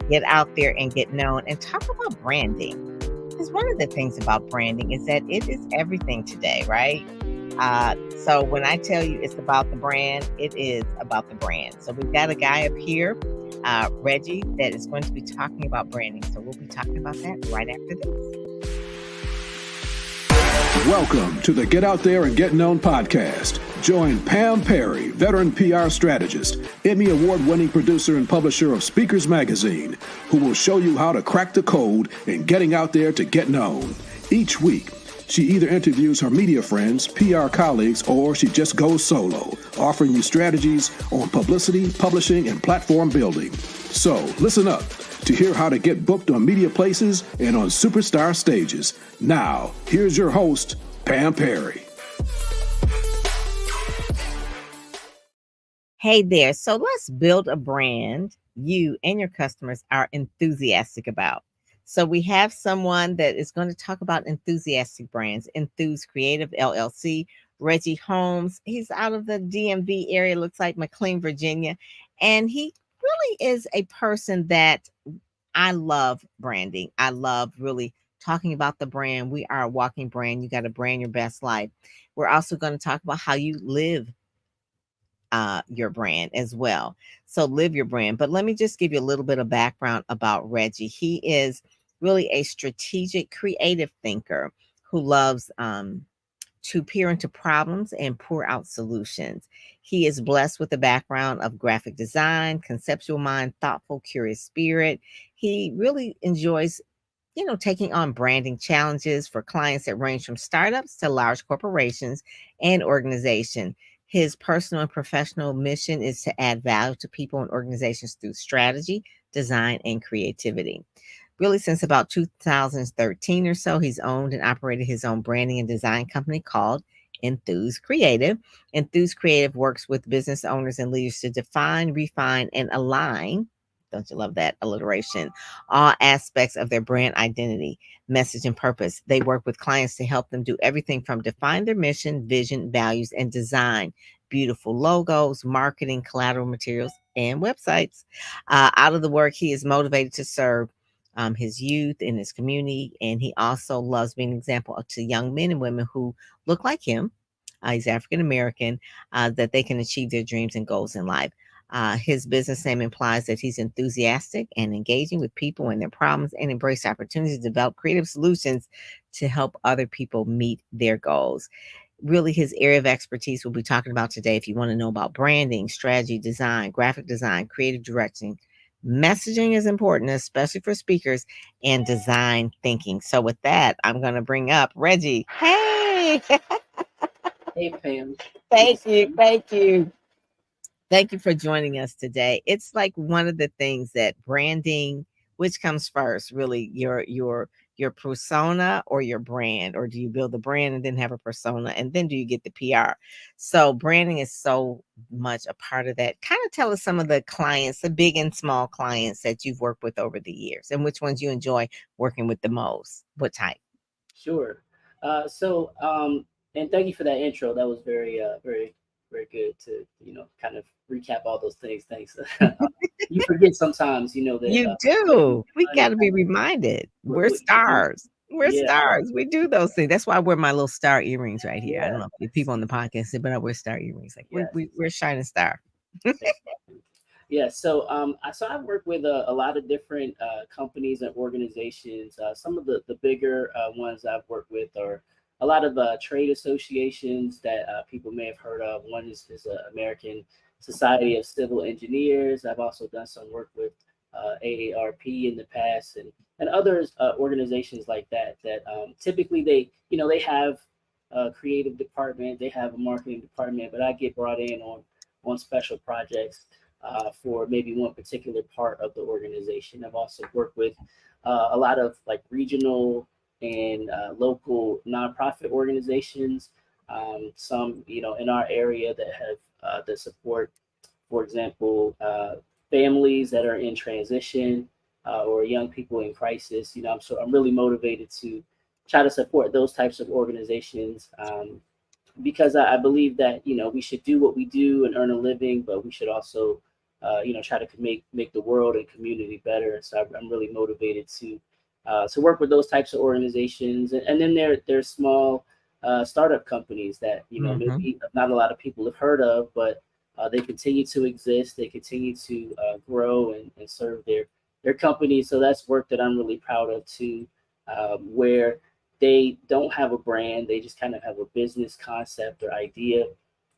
get out there and get known and talk about branding. Because one of the things about branding is that it is everything today, right? So when I tell you it's about the brand, it is about the brand. So we've got a guy up here, Reggie, that is going to be talking about branding. So we'll be talking about that right after this. Welcome to the Get Out There and Get Known podcast. Join Pam Perry, veteran PR strategist, Emmy award-winning producer and publisher of Speakers Magazine, who will show you how to crack the code in getting out there to get known. Each week, she either interviews her media friends, PR colleagues, or she just goes solo, offering you strategies on publicity, publishing, and platform building. So listen up to hear how to get booked on media places and on superstar stages. Now, here's your host, Pam Perry. Hey there. So let's build a brand you and your customers are enthusiastic about. So we have someone that is going to talk about enthusiastic brands, Enthuse Creative LLC, Reggie Holmes. He's out of the DMV area, looks like McLean, Virginia. And he really is a person that I love branding. I love really talking about the brand. We are a walking brand. You got to brand your best life. We're also going to talk about how you live your brand as well. So live your brand. But let me just give you a little bit of background about Reggie. He is really a strategic, creative thinker who loves to peer into problems and pour out solutions. He is blessed with a background of graphic design, conceptual mind, thoughtful, curious spirit. He really enjoys taking on branding challenges for clients that range from startups to large corporations and organizations. His personal and professional mission is to add value to people and organizations through strategy, design, and creativity. Really, since about 2013 or so, he's owned and operated his own branding and design company called Enthuse Creative. Enthuse Creative works with business owners and leaders to define, refine, and align. Don't you love that alliteration? All aspects of their brand identity, message, and purpose. They work with clients to help them do everything from define their mission, vision, values, and design beautiful logos, marketing, collateral materials, and websites. Out of the work, he is motivated to serve his youth in his community, and he also loves being an example to young men and women who look like him. He's African American, that they can achieve their dreams and goals in life. His business name implies that he's enthusiastic and engaging with people and their problems and embrace opportunities to develop creative solutions to help other people meet their goals. Really, his area of expertise we'll be talking about today. If you want to know about branding, strategy, design, graphic design, creative directing, messaging is important, especially for speakers, and design thinking. So with that, I'm going to bring up Reggie. Hey! Hey, Pam. Thank you. Thank you. Thank you for joining us today. It's like one of the things that branding, which comes first, really your persona or your brand, or do you build the brand and then have a persona and then do you get the PR? So branding is so much a part of that. Kind of tell us some of the clients, the big and small clients that you've worked with over the years and which ones you enjoy working with the most. What type? Sure. And thank you for that intro. That was very good to, kind of recap all those things. Thanks. You forget sometimes, that You do. We got to be reminded. We're stars. We're stars. We do those things. That's why I wear my little star earrings right here. I don't know if people on the podcast say, but I wear star earrings. Like we're a shining star. Yeah. So I've worked with a lot of different companies and organizations. Some of the bigger ones I've worked with are a lot of trade associations that people may have heard of. One is American Society of Civil Engineers. I've also done some work with AARP in the past and others organizations like that typically they have a creative department, they have a marketing department, but I get brought in on special projects for maybe one particular part of the organization. I've also worked with a lot of like regional and local nonprofit organizations, some in our area that have that support, for example, families that are in transition or young people in crisis. I'm really motivated to try to support those types of organizations because I believe that we should do what we do and earn a living, but we should also try to make the world and community better. So I'm really motivated to work with those types of organizations, and then there's small startup companies that Mm-hmm. maybe not a lot of people have heard of, but they continue to exist. They continue to grow and serve their companies. So that's work that I'm really proud of too, where they don't have a brand; they just kind of have a business concept or idea,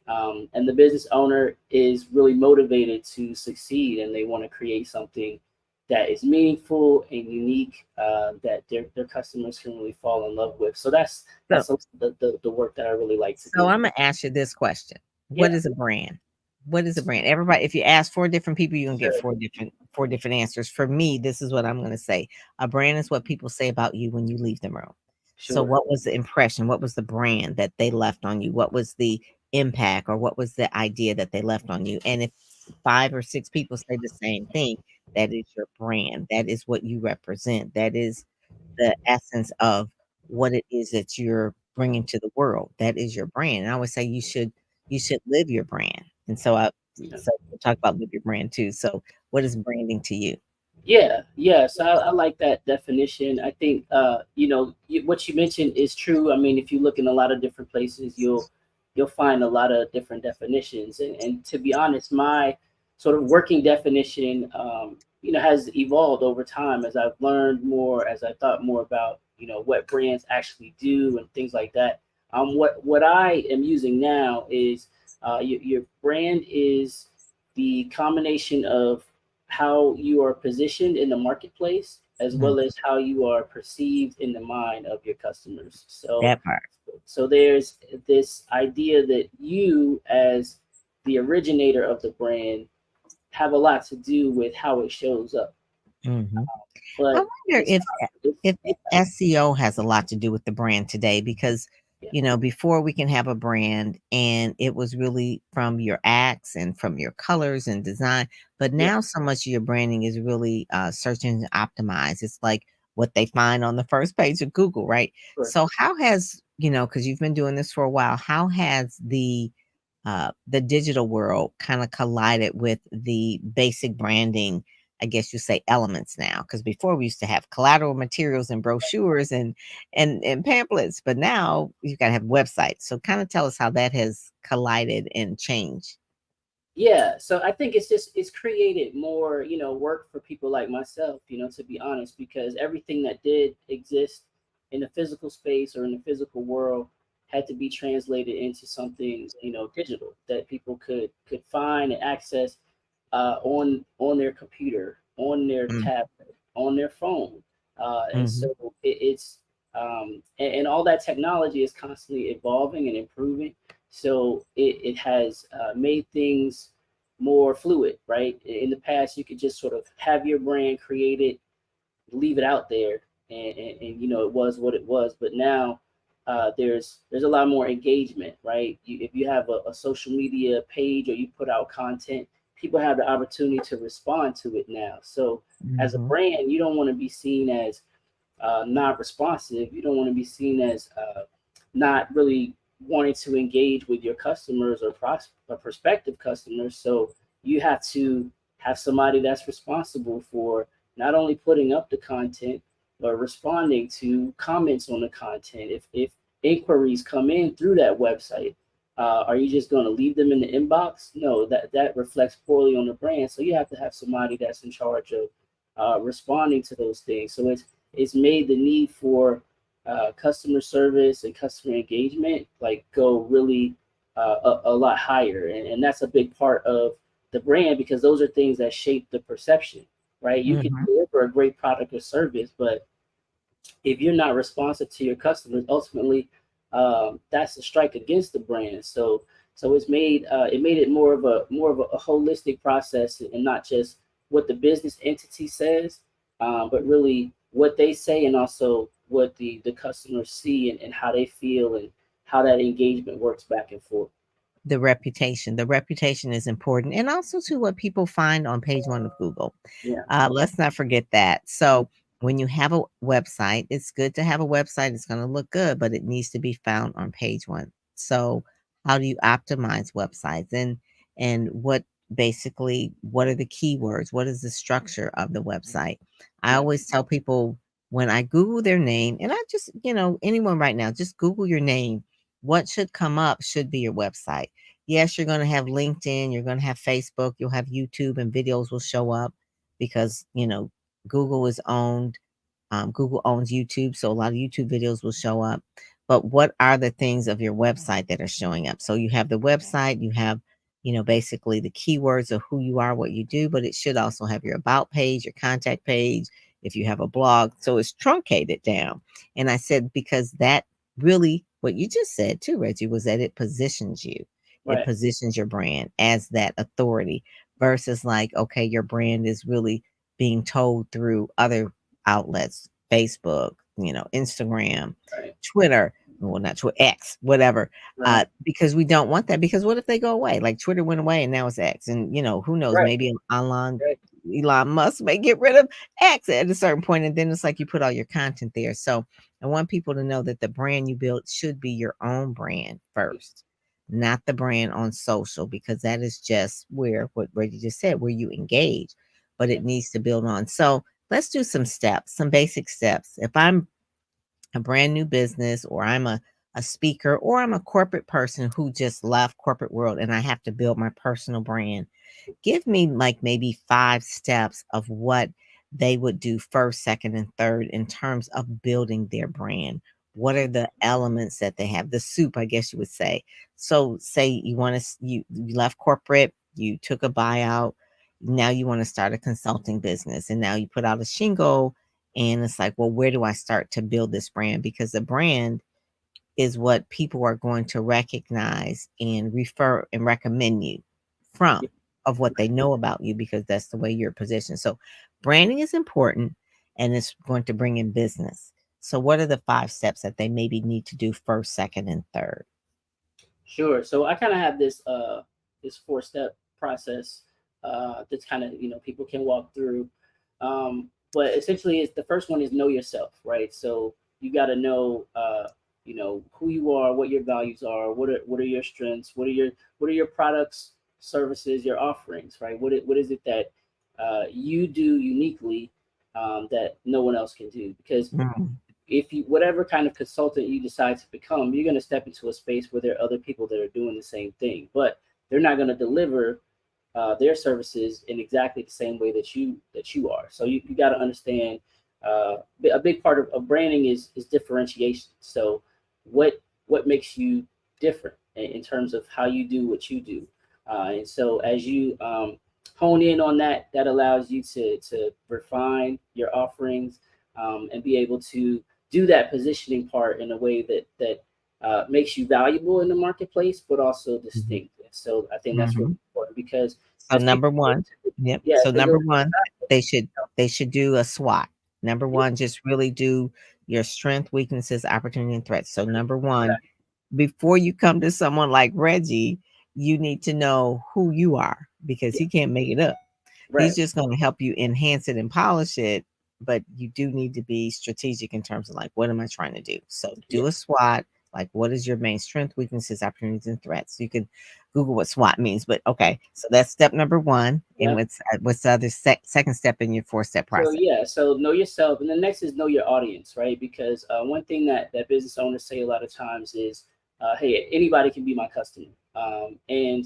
and the business owner is really motivated to succeed, and they want to create something that is meaningful and unique, that their customers can really fall in love with. So So, that's also the work that I really like to so do. I'm gonna ask you this question: what Yeah, is a brand? What is a brand? Everybody, if you ask four different people, you're gonna get sure, four different answers. For me, this is what I'm gonna say: a brand is what people say about you when you leave the room. So, sure. what was the impression? What was the brand that they left on you? What was the impact, or what was the idea that they left on you? And if five or six people say the same thing, that is your brand. That is what you represent. That is the essence of what it is that you're bringing to the world. That is your brand. And I always say you should live your brand. And Yeah. so we'll talk about live your brand too. So what is branding to you? Yeah, yeah. So I like that definition. I think what you mentioned is true. I mean, if you look in a lot of different places, you'll find a lot of different definitions. And to be honest, my sort of working definition, has evolved over time as I've learned more, as I thought more about what brands actually do and things like that. What I am using now is your brand is the combination of how you are positioned in the marketplace as Mm, well as how you are perceived in the mind of your customers. So that part. there's this idea that you as the originator of the brand have a lot to do with how it shows up. Mhm. I But wonder it's it's if yeah, SEO has a lot to do with the brand today because, yeah, before we can have a brand and it was really from your acts and from your colors and design, but yeah, now so much of your branding is really search engine optimized. It's like what they find on the first page of Google, right? sure. So how has, because you've been doing this for a while, how has the digital world kind of collided with the basic branding, I guess you say elements now, because before we used to have collateral materials and brochures and pamphlets, but now you got to have websites. So kind of tell us how that has collided and changed. Yeah, so I think it's created more, work for people like myself, to be honest, because everything that did exist in the physical space or in the physical world had to be translated into something, digital that people could find and access on their computer, on their Mm, tablet, on their phone, and so mhm, and all that technology is constantly evolving and improving. So it has made things more fluid, right? In the past, you could just sort of have your brand created, leave it out there, and it was what it was. But now there's a lot more engagement, right? If you have a social media page or you put out content, people have the opportunity to respond to it now. So as a mhm, brand, you don't want to be seen as not responsive. You don't want to be seen as not really wanting to engage with your customers or prospective customers. So you have to have somebody that's responsible for not only putting up the content but responding to comments on the content. If inquiries come in through that website, are you just going to leave them in the inbox? No, that reflects poorly on the brand. So you have to have somebody that's in charge of responding to those things. So it's made the need for customer service and customer engagement like go really a lot higher, and that's a big part of the brand because those are things that shape the perception, right? You can mhm. deliver a great product or service, but if you're not responsive to your customers, ultimately, that's a strike against the brand. So it made it more of a holistic process and not just what the business entity says, but really what they say and also what the customers see and how they feel and how that engagement works back and forth. The reputation is important, and also to what people find on page one of Google. Yeah, Let's not forget that. So when you have a website, it's good to have a website. It's going to look good, but it needs to be found on page one. So how do you optimize websites, and what basically what are the keywords, what is the structure of the website. I Right. always tell people when I Google their name, and I just, anyone right now, just Google your name, what should come up should be your website. Yes, you're going to have LinkedIn, you're going to have Facebook, you'll have YouTube, and videos will show up because Google is owned. Google owns YouTube, so a lot of YouTube videos will show up. But what are the things of your website that are showing up? So you have the website, you have, basically the keywords of who you are, what you do, but it should also have your about page, your contact page, if you have a blog. So it's truncated down. And I said, because that really, what you just said too, Reggie, was that it positions you. It Right. positions your brand as that authority versus like, okay, your brand is really being told through other outlets, Facebook, Instagram, Right. Twitter, well, not Twitter, X, whatever. Right. Because we don't want that. Because what if they go away? Like Twitter went away and now it's X, and who knows? Right. Maybe Right. Elon Musk may get rid of X at a certain point, and then it's like you put all your content there. So I want people to know that the brand you build should be your own brand first, not the brand on social, because that is just where what Reggie just said, where you engage, but Yeah. it needs to build on. So let's do some steps, some basic steps. If I'm a brand new business, or I'm a speaker, or I'm a corporate person who just left corporate world and I have to build my personal brand, give me like maybe 5 steps of what they would do first, second, and third in terms of building their brand. What are the elements that they have? The soup, I guess you would say. So say you want to, you left corporate, you took a buyout, now you want to start a consulting business, and now you put out a shingle, and it's like, well, where do I start to build this brand? Because the brand is what people are going to recognize and refer and recommend you from, Yeah. of what they know about you, because that's the way you're positioned. So branding is important, and it's going to bring in business. So what are the 5 steps that they maybe need to do first, second, and third? Sure. So I kind of have this 4 step process that's kind of people can walk through. But essentially, it's the first one is know yourself, right? So you got to know who you are, what your values are, what are your strengths, what are your products, services, your offerings, right? What is it that you do uniquely that no one else can do? Because Mm, if you whatever kind of consultant you decide to become, you're going to step into a space where there are other people that are doing the same thing, but they're not going to deliver their services in exactly the same way that you are. So you got to understand a big part of branding is differentiation. So what makes you different in terms of how you do what you do, and so as you hone in on that, that allows you to refine your offerings and be able to do that positioning part in a way that makes you valuable in the marketplace, but also mhm, distinct. So I think that's really mhm. important because So as number people go one, to, yep. yeah, So as they go number to one, traffic, they should they should do a SWOT. Number yeah, one, just really do your strength, weaknesses, opportunity, and threats. So number one, exactly, before you come to someone like Reggie, you need to know who you are, because yeah, he can't make it up. He's right, just going to help you enhance it and polish it, but you do need to be strategic in terms of like, what am I trying to do? So yeah, do a SWOT. Like, what is your main strength, weaknesses, opportunities, and threats? You can Google what SWOT means, but okay. So that's step number one. And yeah. what's the other second step in your 4 step So process? yeah, so know yourself, and the next is know your audience, right? Because one thing that business owners say a lot of times is, "Hey, anybody can be my customer," and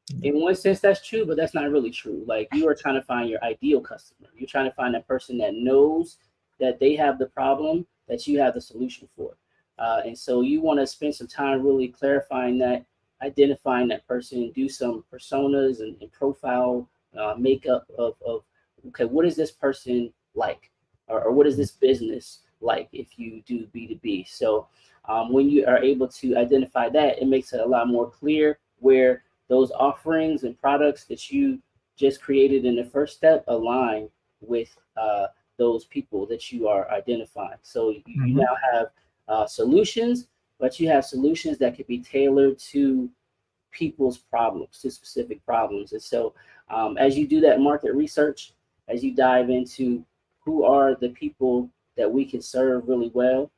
Yeah. in one sense that's true, but that's not really true. Like you are trying to find your ideal customer. You're trying to find that person that knows that they have the problem that you have the solution for, and so you want to spend some time really clarifying that, identifying that person, do some personas and profile makeup of okay, what is this person like, or what is this business like if you do B2B. So when you are able to identify that, it makes it a lot more clear where those offerings and products that you just created in the first step align with those people that you are identifying. So you Mhm. now have solutions, but you have solutions that could be tailored to people's problems, to specific problems. And so as you do that market research, as you dive into who are the people that we can serve really well,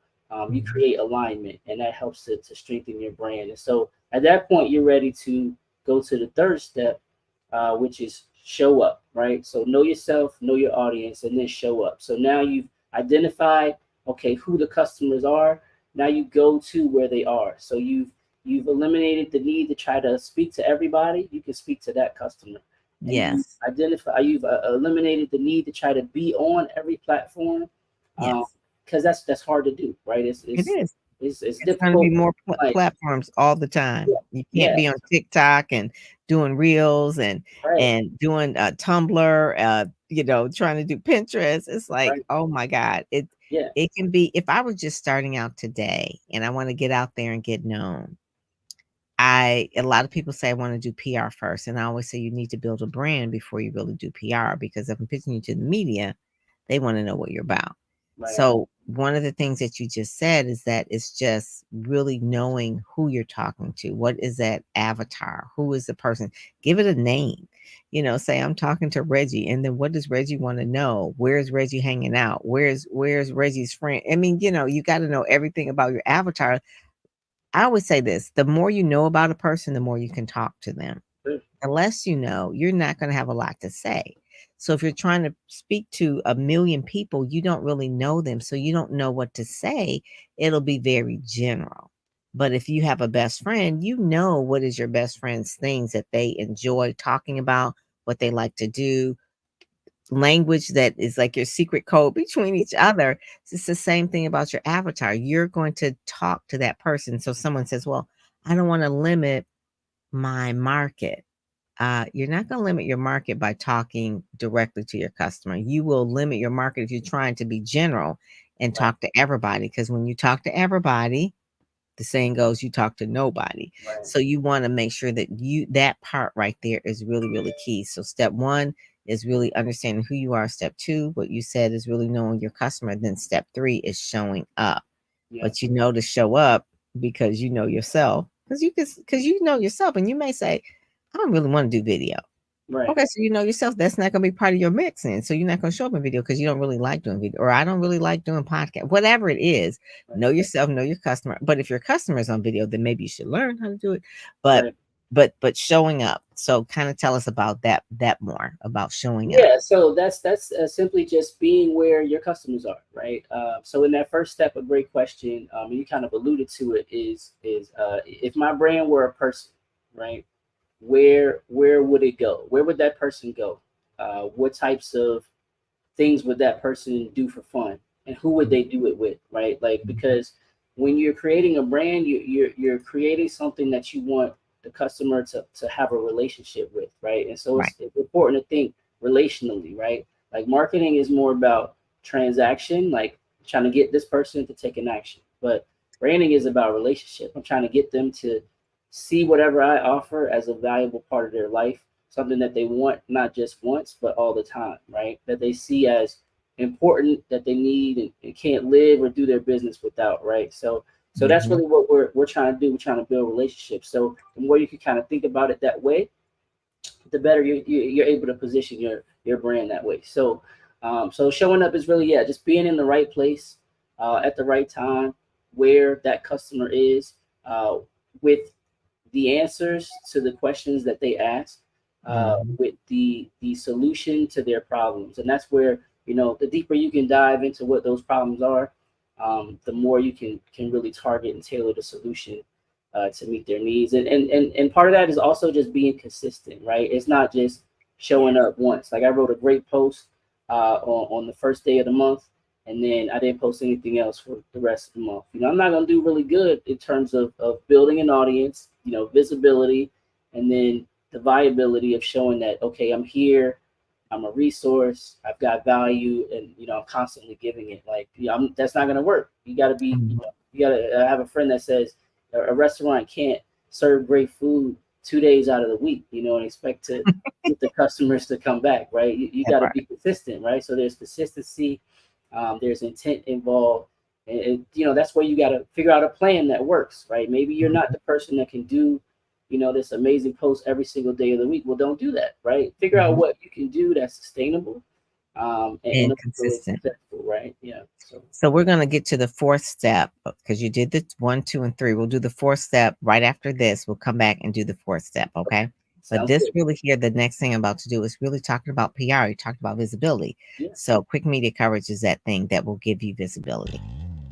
you Mhm. create alignment, and that helps to strengthen your brand. And so at that point, you're ready to go to the third step, which is show up, right? So know yourself, know your audience, and then show up. So now you've identified, okay, who the customers are. Now you go to where they are. So you've eliminated the need to try to speak to everybody. You can speak to that customer, and Yes. you've eliminated the need to try to be on every platform, um, Yes. because that's hard to do, right? It is. It's It's going to be difficult. more Like, platforms all the yeah, time. You can't yeah, be on TikTok and doing reels right, and doing Tumblr, trying to do Pinterest. It's like, right, oh my God. yeah, It can be, if I was just starting out today and I want to get out there and get known, a lot of people say I want to do PR first. And I always say you need to build a brand before you really do PR, because if I'm pitching you to the media, they want to know what you're about. right, So one of the things that you just said is that it's just really knowing who you're talking to. What is that avatar? Who is the person? Give it a name. Say I'm talking to Reggie, and then what does Reggie want to know? Where's Reggie hanging out? Where's Reggie's friend? I mean, you got to know everything about your avatar. I always say this: the more you know about a person, the more you can talk to them. good, The less you know, you're not going to have a lot to say. So if you're trying to speak to a million people, you don't really know them. So you don't know what to say. It'll be very general. But if you have a best friend, you know what is your best friend's things that they enjoy talking about, what they like to do, language that is like your secret code between each other. It's the same thing about your avatar. You're going to talk to that person. So someone says, well, I don't want to limit my market. You're not going to limit your market by talking directly to your customer. You will limit your market if you're trying to be general and right, talk to everybody. Because when you talk to everybody, the saying goes, you talk to nobody. right, So you want to make sure that that part right there is really, really key. So step one is really understanding who you are. Step two, what you said, is really knowing your customer. Then step three is showing up. yeah, But you know to show up because you know yourself. Because you know yourself, and you may say, I don't really want to do video. right, Okay, so you know yourself, that's not gonna be part of your mixing. So you're not gonna show up in video because you don't really like doing video, or I don't really like doing podcast, whatever it is. right, Know yourself, know your customer. But if your customer is on video, then maybe you should learn how to do it. But right. but showing up. So kind of tell us about that more about showing up. Yeah, so that's simply just being where your customers are, right? So in that first step, a great question, you kind of alluded to it, is if my brand were a person, right? Where would it go? Where would that person go? What types of things would that person do for fun, and who would they do it with, right? Like, Mhm. because when you're creating a brand, you're creating something that you want the customer to have a relationship with, right? And so Right. it's important to think relationally, right? Like, marketing is more about transaction, like trying to get this person to take an action, but branding is about relationship. I'm trying to get them to see whatever I offer as a valuable part of their life, something that they want not just once but all the time, right? That they see as important, that they need and can't live or do their business without, right? So that's Mhm. really what we're trying to do. We're trying to build relationships. So the more you can kind of think about it that way, the better you're able to position your brand that way. So showing up is really, yeah, just being in the right place, at the right time, where that customer is, with the answers to the questions that they ask, Mhm. with the solution to their problems. And that's where, the deeper you can dive into what those problems are, the more you can really target and tailor the solution, to meet their needs. And part of that is also just being consistent, right? It's not just showing Yes. up once. Like, I wrote a great post, on the first day of the month, and then I didn't post anything else for the rest of the month. I'm not going to do really good in terms of building an audience, visibility, and then the viability of showing that, okay, I'm here, I'm a resource, I've got value, and I'm constantly giving it. Like, that's not going to work. You got to be, Mhm. you got to have a friend that says a restaurant can't serve great food 2 days out of the week, and expect to get the customers to come back, right? You That got to part. be consistent, right? So there's consistency, there's intent involved, and that's where you got to figure out a plan that works, right? Maybe you're not Mhm. the person that can do, this amazing post every single day of the week. Well, don't do that, right? Figure out Mhm. what you can do that's sustainable, and And it'll be really consistent. successful, right? Yeah. So So we're gonna get to the fourth step because you did the one, two, and three. We'll do the fourth step right after this. We'll come back and do the fourth step. Okay. But Sounds this good. really here, the next thing I'm about to do is really talking about PR. You talked about visibility. Yeah. So quick media coverage is that thing that will give you visibility.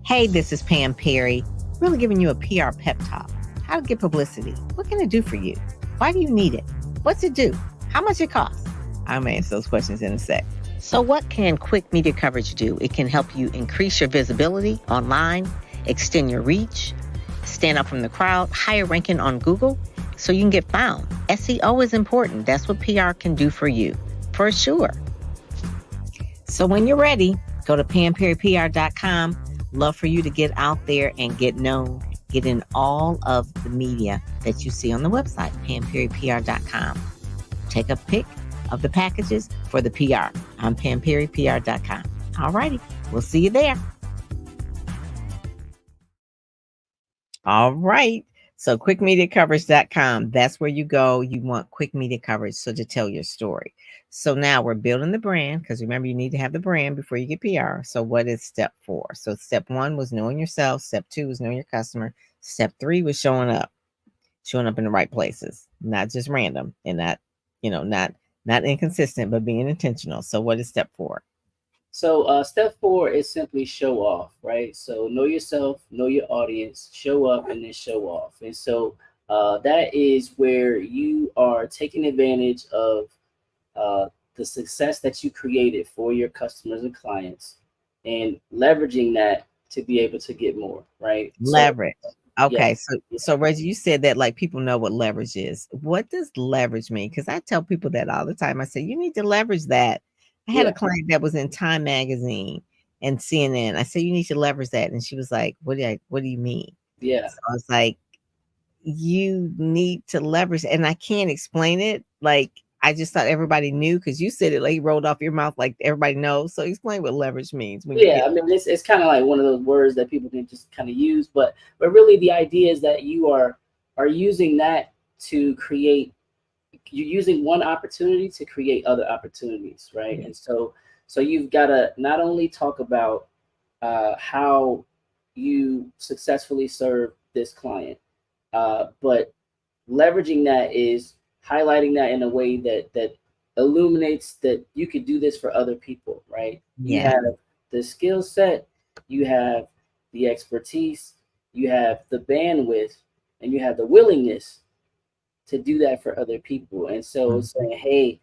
Hey, this is Pam Perry, really giving you a PR pep talk. How to get publicity. What can it do for you? Why do you need it? What's it do? How much it costs? I'm going to answer those questions in a sec. So what can quick media coverage do? It can help you increase your visibility online, extend your reach, stand out from the crowd, higher ranking on Google, so you can get found. SEO is important. That's what PR can do for you, for sure. So when you're ready, go to PamPerryPR.com. Love for you to get out there and get known. Get in all of the media that you see on the website, PamPerryPR.com. Take a pic of the packages for the PR on PamPerryPR.com. All righty, we'll see you there. All right. So quickmediacoverage.com, that's where you go. You want quick media coverage so to tell your story. So now we're building the brand because remember you need to have the brand before you get PR. So what is step 4? So step 1 was knowing yourself. Step 2 was knowing your customer. Step 3 was showing up in the right places, not just random and not, not inconsistent, but being intentional. So what is step 4? So step 4 is simply show off, right? So know yourself, know your audience, show up, and then show off. And so that is where you are taking advantage of the success that you created for your customers and clients, and leveraging that to be able to get more, right? So Leverage. yeah, Okay, so yeah, Reggie, you said that like people know what leverage is. What does leverage mean? Because I tell people that all the time. I say you need to leverage that. I had a yeah, client that was in Time Magazine and CNN. I said you need to leverage that, and she was like, What do you mean?" yeah. So I was like, you need to leverage, and I can't explain it. Like I just thought everybody knew because you said it like rolled off your mouth, like everybody knows. So explain what leverage means when you Yeah, get. I mean, it's kind of like one of those words that people can just kind of use, but really the idea is that you are using that to create. You're using one opportunity to create other opportunities, right? Yeah. And so you've got to not only talk about how you successfully serve this client, but leveraging that is highlighting that in a way that illuminates that you could do this for other people, right? You Yeah. have the skill set, you have the expertise, you have the bandwidth, and you have the willingness to do that for other people. And so Mhm. saying, hey,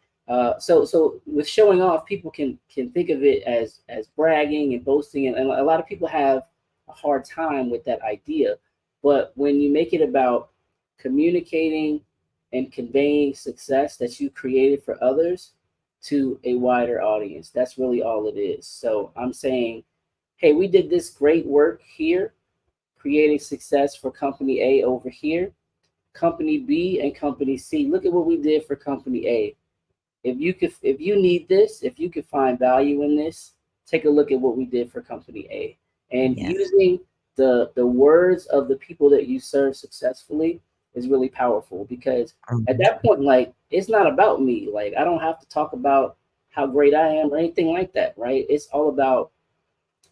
so with showing off, people can think of it as bragging and boasting, and a lot of people have a hard time with that idea. But when you make it about communicating and conveying success that you created for others to a wider audience, that's really all it is. So I'm saying, hey, we did this great work here, creating success for company A over here, company B and company C. Look at what we did for company A. If you need this, if you could find value in this, take a look at what we did for company A. And Yes. using the words of the people that you serve successfully is really powerful, because at Mhm. that point, like, it's not about me. Like, I don't have to talk about how great I am or anything like that, right? It's all about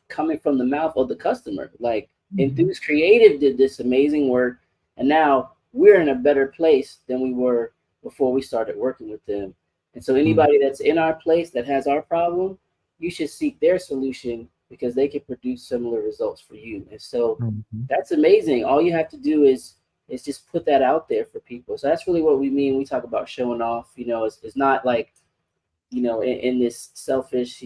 coming from the mouth of the customer. Like, Mhm. Enthuse Creative did this amazing work, and now we're in a better place than we were before we started working with them. And so, Mhm. anybody that's in our place that has our problem, you should seek their solution because they can produce similar results for you. And so, Mhm. that's amazing. All you have to do is just put that out there for people. So that's really what we mean when we talk about showing off. It's not like, in this selfish,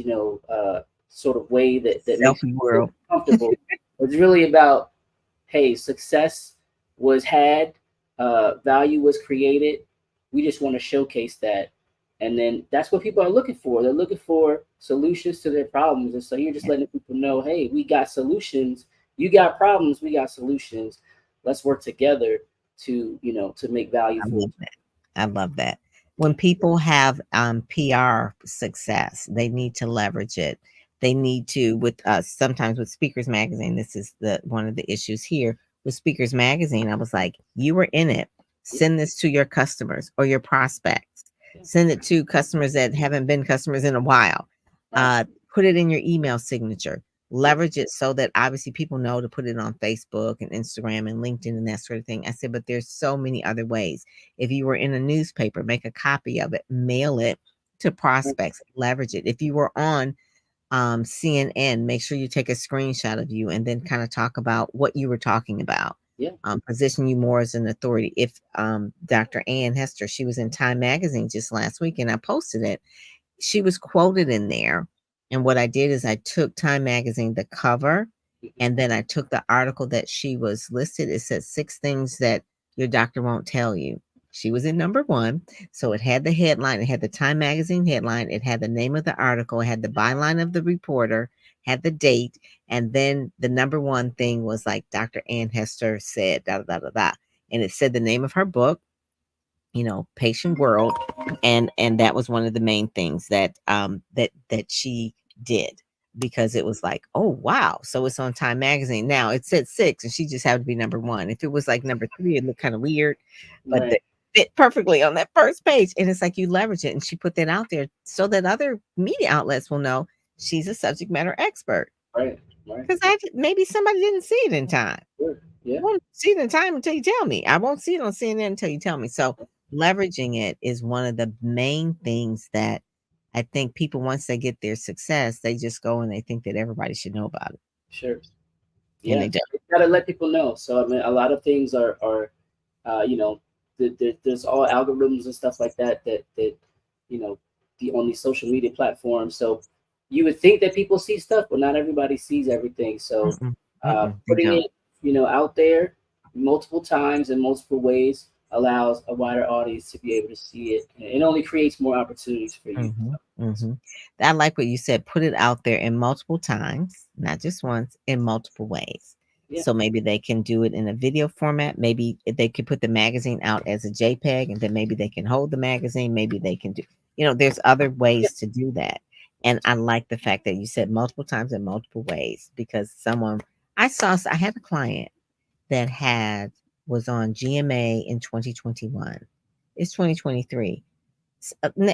sort of way that makes Selfie you feel world. comfortable. It's really about, hey, success was had, value was created. We just want to showcase that. And then that's what people are looking for. They're looking for solutions to their problems. And so you're just Yeah, letting people know, hey, we got solutions. You got problems, we got solutions. Let's work together to make value I for love that. I love that. When people have PR success, they need to leverage it. They need to, with sometimes with Speakers Magazine, this is the one of the issues here with Speakers Magazine. I was like, you were in it. yeah, Send this to your customers or your prospects. yeah, Send it to customers that haven't been customers in a while. right. Put it in your email signature. leverage it so that obviously people know to put it on Facebook and Instagram and LinkedIn and that sort of thing. I said, but there's so many other ways. If you were in a newspaper, make a copy of it, mail it to prospects, leverage it. If you were on CNN, make sure you take a screenshot of you and then kind of talk about what you were talking about. Yeah. Position you more as an authority. If Dr. Ann Hester, she was in Time Magazine just last week and I posted it, she was quoted in there. And what I did is I took Time Magazine, the cover, Mhm. and then I took the article that she was listed. It said 6 things that your doctor won't tell you. She was in number one. So it had the headline, it had the Time Magazine headline, it had the name of the article, it had the byline of the reporter, had the date, and then the number one thing was like Dr. Ann Hester said, da da da da da. And it said the name of her book, Patient World, and that was one of the main things that she did, because it was like, oh wow, so it's on Time Magazine. Now it said 6 and she just happened to be number one. If it was like number 3, it looked kind of weird, but Right. fit perfectly on that first page. And it's like you leverage it, and she put that out there so that other media outlets will know she's a subject matter expert. Right. Right. Because maybe somebody didn't see it in time. Sure. I Yeah. won't see it in time until you tell me. I won't see it on CNN until you tell me. So leveraging it is one of the main things that I think people, once they get their success, they just go and they think that everybody should know about it. Sure. And Yeah. they don't. You gotta let people know. So I mean, a lot of things are you know, there's all algorithms and stuff like that you know, on these social media platforms. So you would think that people see stuff, but not everybody sees everything. So Mm-mm, mm-mm, they putting don't. it, out there multiple times in multiple ways allows a wider audience to be able to see it, and it only creates more opportunities for you. Mhm, mhm. I like what you said, put it out there in multiple times, not just once, in multiple ways. Yeah. So maybe they can do it in a video format. Maybe if they could put the magazine out as a JPEG, and then maybe they can hold the magazine. Maybe they can do, there's other Yeah. ways to do that. And I like the fact that you said multiple times in multiple ways, because I had a client that was on GMA in 2021. It's 2023.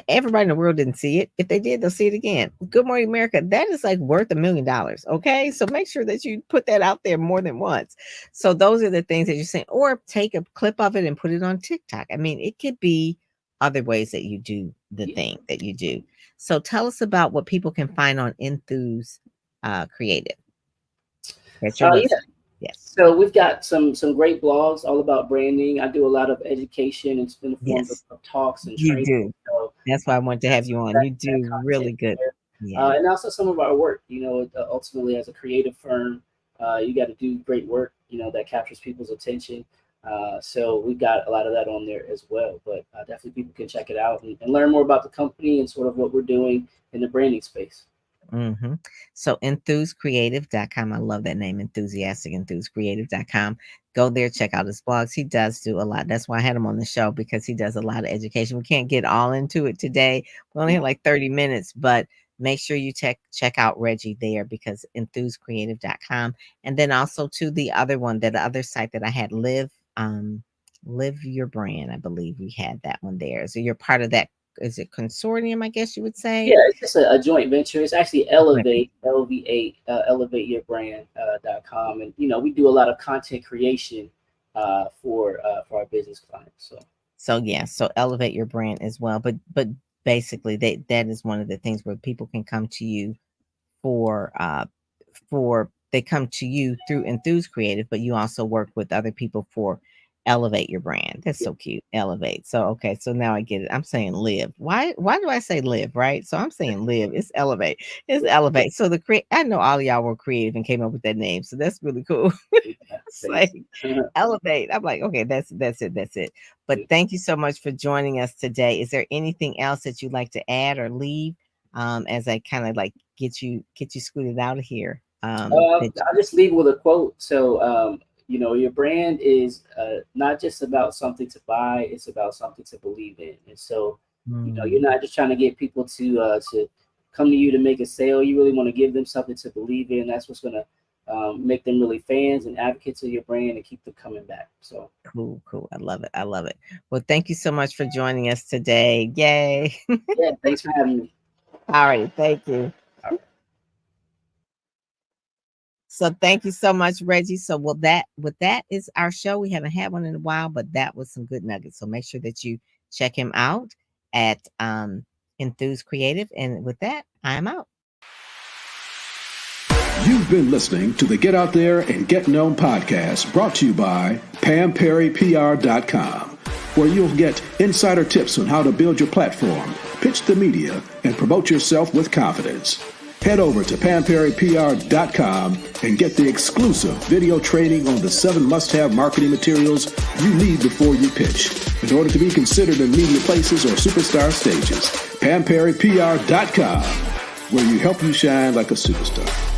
Everybody in the world didn't see it. If they did, they'll see it again. Good Morning America, that is like worth $1 million. Okay. So make sure that you put that out there more than once. So those are the things that you're saying, or take a clip of it and put it on TikTok. I mean, it could be other ways that you do the Yeah. thing that you do. So tell us about what people can find on Enthuse Creative. That's your Yeah. website. Yes. So we've got some great blogs all about branding. I do a lot of education in the forms Yes, of talks and you training. do. So That's why I want to have that's you on. that, You that do content really good. there. Yeah. And also some of our work. Ultimately as a creative firm, you got to do great work. That captures people's attention. So we've got a lot of that on there as well. But definitely people can check it out and learn more about the company and sort of what we're doing in the branding space. Mhm. So enthusecreative.com. I love that name, enthusiastic enthusecreative.com. Go there, check out his blogs. He does do a lot. That's why I had him on the show, because he does a lot of education. We can't get all into it today. We only have like 30 minutes, but make sure you check out Reggie there, because enthusecreative.com. And then also to the other one, that the other site that I had, Live Your Brand. I believe we had that one there. So you're part of that. Is it consortium, I guess you would say? Yeah, it's just a joint venture. It's actually Elevate, LV8, Elevate Your Brand .com. And, we do a lot of content creation for our business clients. So, So yeah, so elevate your brand as well. But basically that is one of the things where people can come to you for they come to you through Enthuse Creative, but you also work with other people for elevate your brand. That's yeah, so cute. Elevate. So okay, so now I get it. I'm saying live. Why do I say live, right? So I'm saying live. It's elevate. It's elevate. So I know all of y'all were creative and came up with that name. So that's really cool. yeah, It's like thanks. elevate. I'm like, okay, that's it. That's it. But thank you so much for joining us today. Is there anything else that you'd like to add or leave, as I kind of like get you scooted out of here? I'll just leave with a quote. So, your brand is not just about something to buy; it's about something to believe in. And so, you're Mm, not just trying to get people to come to you to make a sale. You really want to give them something to believe in. That's what's going to make them really fans and advocates of your brand and keep them coming back. So, cool. I love it. I love it. Well, thank you so much for joining us today. Yay. yeah, thanks for having me. All right. Thank you. So thank you so much, Reggie. So with that is our show. We haven't had one in a while, but that was some good nuggets. So make sure that you check him out at Enthuse Creative. And with that, I'm out. You've been listening to the Get Out There and Get Known podcast, brought to you by PamPerryPR.com, where you'll get insider tips on how to build your platform, pitch the media, and promote yourself with confidence. Head over to PamPerryPR.com and get the exclusive video training on the 7 must-have marketing materials you need before you pitch in order to be considered in media places or superstar stages. PamPerryPR.com, where you help you shine like a superstar.